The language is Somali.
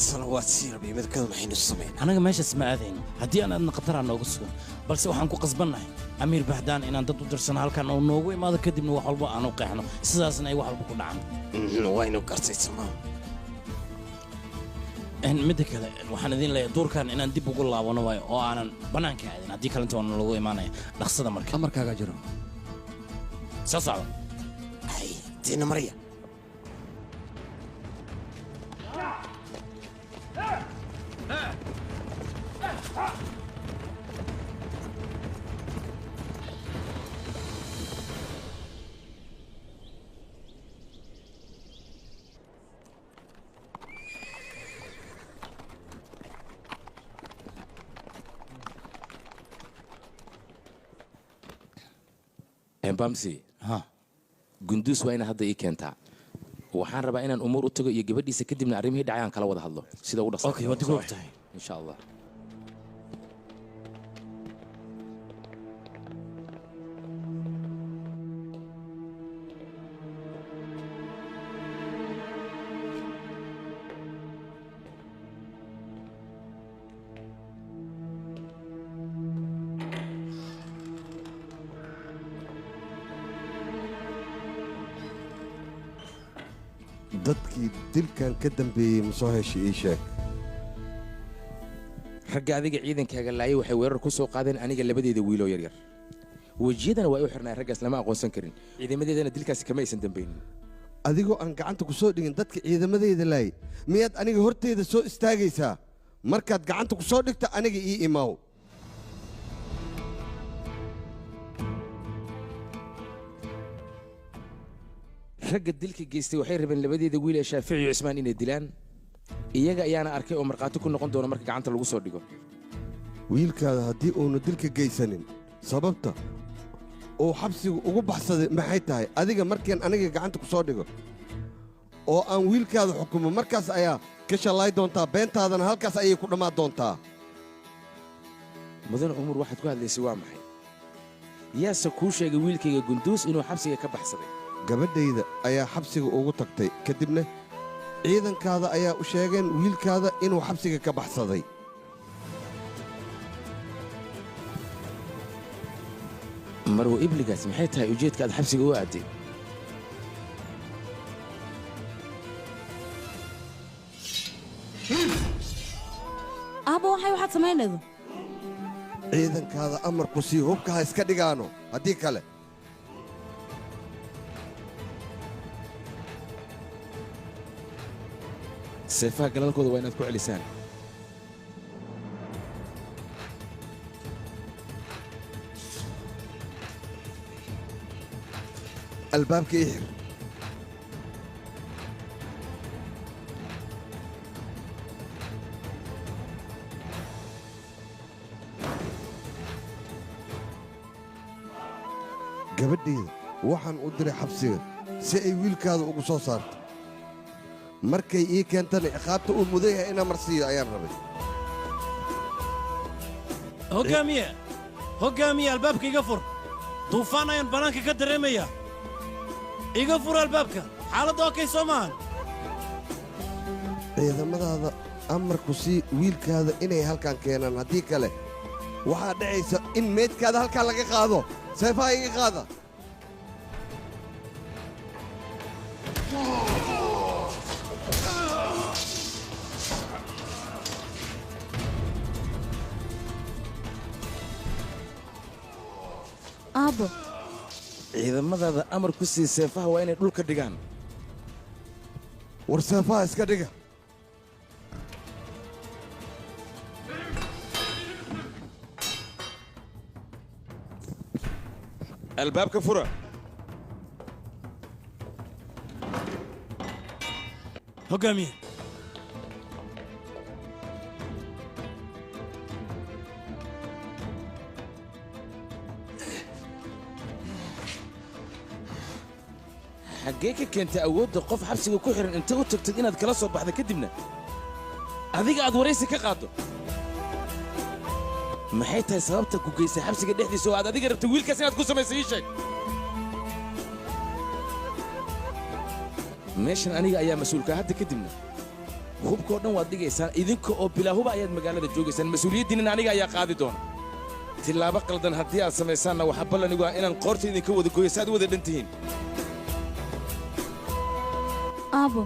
salawaad sii rabay midkada maxaynu samayn anaga meeshaas ma aadayno haddii aan aadna khatar aan nooga sugan balse waxaan ku qasbannahay amiir bahdaan inaan dad u dirsano halkan oo noogu imaado kadibna wax walba aan u qeexno sidaasna ay wax walba ku dhacaan waynu gartay samaa midda kale waxaan idin leeyahay duurkan inaan dib ugu laabano waayo oo aanan bannaanka aadin haddii kalenta waana lagu imaanaya dhaqsada marka amarkaaga jiro soo socda ay diina marya bamsi gunduus waa ina hadda ii keentaa waxaan rabaa inaan umuur u tago iyo gabadhiisa kadibna arrimihii dhacay aan kala wada hadlo sida ugu dhaqsan okay waad igu ogtahay insha allah dadkii dilkan ka dambeeyey ma soo heshay ii sheeg ragga adiga ciidankaaga laayay waxay weerar ku soo qaadeen aniga labadeeda wiiloo yaryar wejiyadana waa u xirnaa raggaas lama aqoonsan karin ciidamadeedana dilkaasi kama aysan dambaynin adigoo aan gacanta ku soo dhigin dadka ciidamadayda laayay miyaad aniga horteyda soo istaagaysaa markaad gacanta ku soo dhigta aniga ii imaaw ragga dilka geystay waxay rabeen labadeeda wiil ee shaafici iyo cismaan inay dilaan iyaga ayaana arkay oo markhaati ku noqon doona marka gacanta lagu soo dhigo wiilkaada haddii uunu dilka geysanin sababta uu xabsigu ugu baxsaday maxay tahay adiga markiin aniga gacanta ku soo dhigo oo aan wiilkaada xukumo markaas ayaa ka shallaay doontaa beentaadana halkaas ayay ku dhammaan doontaa mudane cumar waxaad ku hadlaysay waa maxay yaase kuu sheegay wiilkayga gunduus inuu xabsiga ka baxsaday gabadhayda ayaa xabsiga ugu tagtay kadibna ciidankaada ayaa u sheegeen wiilkaada inuu xabsiga ka baxsaday marwo ibligaas maxay tahay ujeedka aad xabsiga u aaday aabba waxaad samaynaydo ciidankaada amarku sii hubka ha iska dhigaano haddii kale seefaha galalkooda waa inaad ku celisaan albaabka ii xir gabadhayda waxaan u diray xabsiga si ay wiilkaada ugu soo saarto markay ii keentana ciqaabta uu mudan yahay inaan marsiiyo ayaan rabay hoggaamiye albaabka iga fur duufaan ayaan bannaanka ka dareemayaa iga fur albaabka xaaladda okay soo maahan ciidamadaada amarku sii wiilkaada inay halkan keenaan haddii kale waxaa dhacaysa in meydkaada halkan laga qaado seefaha iga qaada aabbo ciidamadaada amar ku sii seefaha waa inay dhulka dhigaan war seefaha iska dhiga albaabka fura hoggaamiye xaggee ka keentay awoodda qof xabsiga ku xihan inta u tagtid inaad kala soo baxda kadibna adiga aad waraysi ka qaaddo maxay tahay sababta ku geysay xabsiga dhexdiisa oo aad adiga rabtay wiilkaas inaad ku samaysa ii sheeg meeshan aniga ayaa mas-uulka hadda kadibna hubkoo dhan waad dhigaysaan idinka oo bilaa huba ayaad magaalada joogaysaan mas-uuliyaddiinnan aniga ayaa qaadi doona tillaabo qaldan haddii aad samaysaanna waxaa ballanigu ah inaan qoorta idinka wada gooyo si aad u wada dhan tihiin aabo